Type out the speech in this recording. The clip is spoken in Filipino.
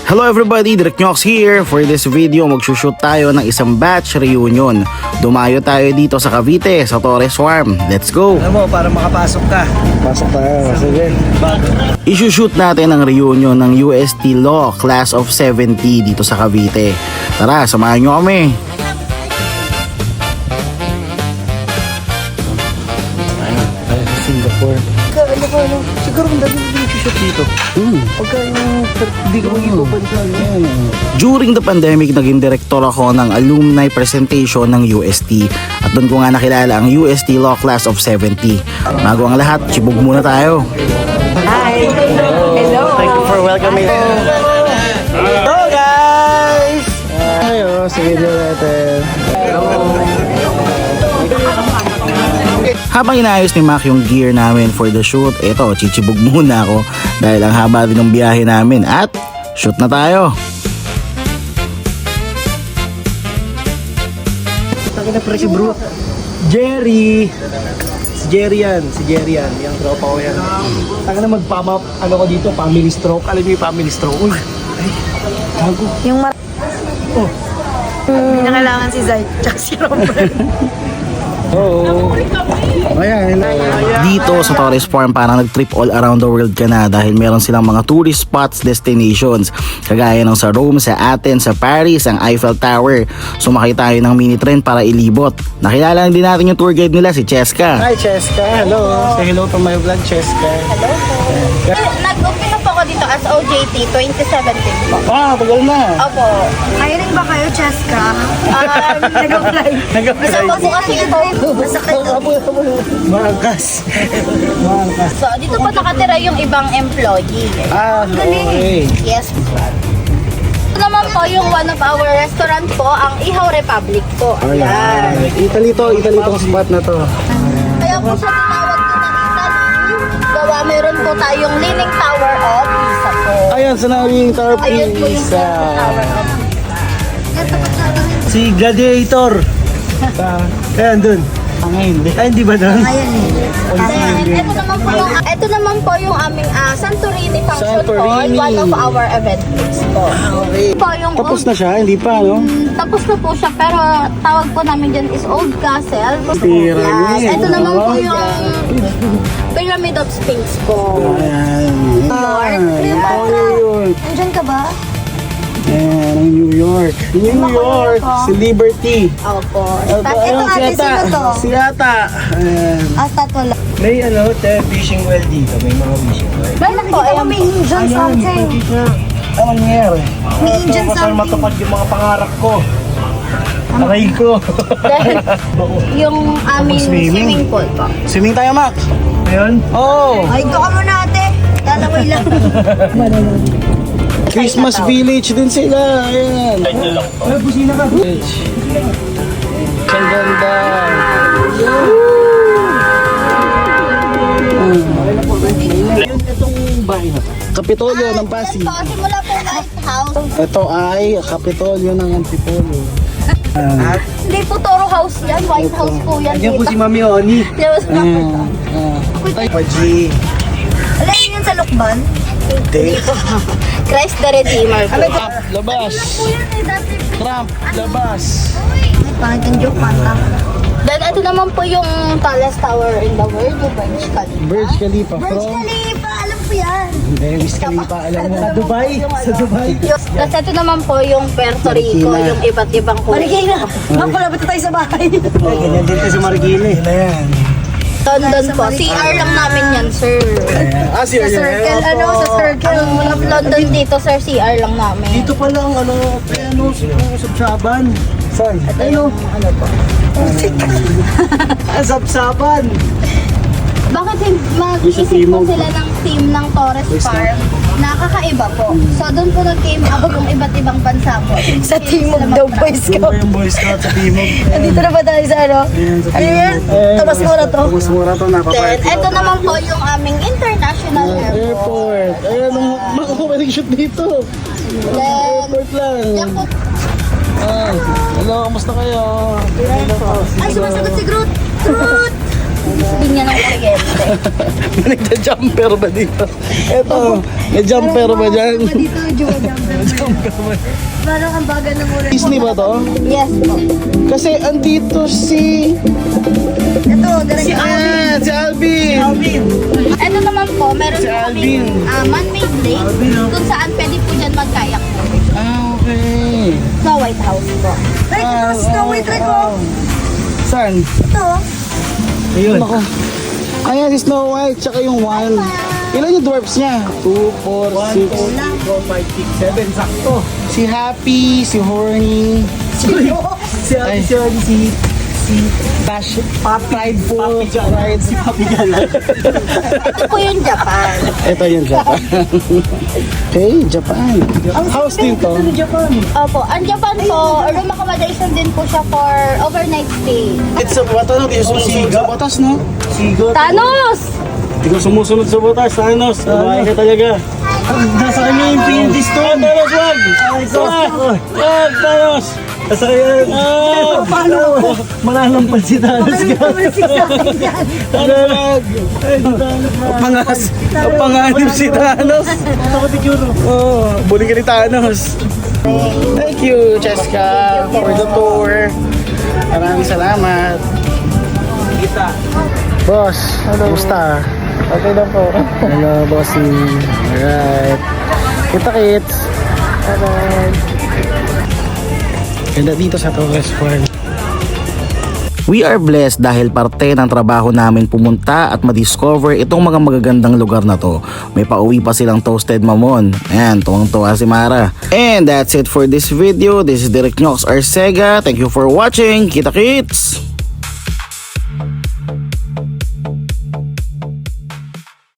Hello everybody, Direk Nyox here. For this video, magsushoot tayo ng isang batch reunion. Dumayo tayo dito sa Cavite, sa Torres Farm. Let's go! Alam mo, para makapasok ka. Pasok tayo, sige. Isushoot natin ang reunion ng UST Law Class of 70 dito sa Cavite. Tara, samahan nyo kami! Singapore. Siguro ang dami yung shoot dito. Pagka yung hindi ko magiging During the pandemic, naging direktor ako ng alumni presentation ng UST. At doon ko nga nakilala ang UST Law Class of 70. Bago ang lahat, chibog muna tayo. Hi! Hello! Thank you for welcoming. Hello guys! Ayo, sa video natin. Habang inaayos ni Mac yung gear namin for the shoot, eto, chichibog muna ako dahil ang haba din ng biyahe namin at shoot na tayo. Taki na pre si bro. Jerry! Si Jerry yan. Yung tropa ko yan. Taka na magpamap, ano ko dito, family stroke. Alam niyo yung family stroke? Uy! Ay, gago. Yung Oh! Hindi na kailangan si Zay, tsaka si Robert. Oo. Ayan. Dito sa Torres Farm, parang nag-trip all around the world ka na dahil meron silang mga tourist spots, destinations. Kagaya ng sa Rome, sa Athens, sa Paris, ang Eiffel Tower. Sumakay tayo ng mini train para ilibot. Nakilala din natin yung tour guide nila, si Cheska. Hi, Cheska. Hello. Say hello to my vlog, Cheska. Hello po. Nag-umpisa po ako dito as OJT 2017 po. Ah, tagal na. Opo. Hiring ba kayo, Cheska? Nag-apply. Isa po po kasi ito. Masakit. Mangkas. So, dito po nakatira yung ibang employee. Ah, okay. Yes po. Ito naman po yung one of our restaurant po, ang Ihaw Republic po. Ayan. Italy to ang spot na to. Kaya po siya tinawag ko ng Italy. Gawa meron po tayong Leaning Tower of Pisa po. Ayan, sa Nanging Tower Ayun po yung Pisa. Tower of Si Gladiator. Ayan, dun. Ay, hindi ba dun? Then, ito naman po yung aming Santorini function hall, Santorini. one of our event rooms po. Okay. Po yung Tapos na siya, hindi pa, no? tapos na po siya, pero tawag po namin dyan is Old Castle. Pyramid. Ito naman po yung Pyramid of Sphinx po. Ayan. New York. Andyan ka ba? Ayan, ang New York. New York. Si Liberty. Opo. Ito ate, sino to? Si Ata. Ayan. Statwa lang. May fishing well dito. May mga fishing well. Bakit nakikita ko may Indian something? Ano nangyari? May Indian Gusto ko something. matupad yung mga pangarap ko. Aray ko. Then, yung aming Swimming. swimming pool po. Swimming tayo, Max. Ayun? Oo. Ay, ito ka muna ate. Lalaway lang. Christmas Village din sila. Ayan. Ay, busina ka. Ang ganda. Ayun, itong bahay na to. Kapitolyo ng Pasig. Ito, simula po White House. Ito ay Kapitolyo ng Antipolo. Hindi po Toro House yan. White House po yan. Yan po dito. si Mami Oni. Yes, Paji. Alam yun yung sa Lukban? Christ the Redeemer po. Trump, labas. Trump, labas. Ay, pangit yung joke, panta. Then, ito naman po yung tallest tower in the world, yung Burj Khalifa. Burj Khalifa Burj from... Khalifa, alam ko yan. Hindi, Wiz Khalifa, alam mo. Sa Dubai? Sa Dubai. Tapos ito naman po yung Puerto Rico, Marikina. yung iba't ibang kulay. Marikina. Mapalabot na tayo sa bahay. Ay, ganyan din tayo sa Marikina. Ayan. London po. CR lang namin yan, sir. Ah, si Sa circle, ano, sa circle. Ang London dito, sir, CR lang namin. Dito pa lang, Sabsaban. Saan? Ano po? Sabsaban. Bakit mag-isip po sila ng team ng Torres Farm? Nakakaiba po. So, doon po nag-came up yung iba't ibang bansa po. Sa Timog daw, Boy Ano ba Scout. yung Boy Scout sa Timog? Andito na ba tayo sa ano? Ano yun? Tapos mo na to. Tapos mura to, Then, napapart. ito naman po yung aming international airport. Airport. Ayan, mga shoot dito. Then, Airport lang. yan po. Ah, hello, kamusta kayo? Ay, sumasagot si Groot. Groot! Sabi niya ng kuryente. Nagja-jumper ba dito? Eto, may jumper ba dyan? Dito, Jowa Jumper. Parang ang baga ng ulan. Disney ba to? Yes po. Kasi andito si... Ito, direct Si Alvin! Ito naman po, meron Si po Alvin. kaming man-made lake kung saan pwede po dyan mag-kayak po. Okay. Sa White House po. Ay, ito, Snow White Red ko. Saan? Ito. Ayun. Ako. Ayan, si Snow White, tsaka yung wild. Ilan yung dwarfs niya? 2, 4, 6. 4, 5, 6, 7, sakto. Si Happy, si Horny, Si Bash, Prideful, Pride. si Papi Galan. Ito po yung Japan. Ito yung Japan. Okay, Japan. House din to. Opo, ang Japan po, room accommodation din po siya for overnight stay. It's a ano, di sumusunod sa batas, no? Sigot. Thanos! Hindi ko sumusunod sa butas, Thanos. Kumain ka talaga. Nasa kanya yung Infinity Stone. Thanos, wag! Wag, Thanos! Nasa kanya. Paano? Mananampal si Thanos. Thanos! Panganib si Thanos. Ako si Juro. Oh, buli ka ni Thanos. Thank you, Cheska, for the tour. Maraming salamat. Boss, kumusta? Okay lang po. Hello, bossy. Alright. Kita-kits. Bye-bye. Ganda dito sa Torres Farm. We are blessed dahil parte ng trabaho namin pumunta at madiscover itong mga magagandang lugar na to. May pauwi pa silang toasted mamon. Ayan, tuwang-tuwa si Mara. And that's it for this video. This is Derek Knox Arcega. Thank you for watching. Kita-kits!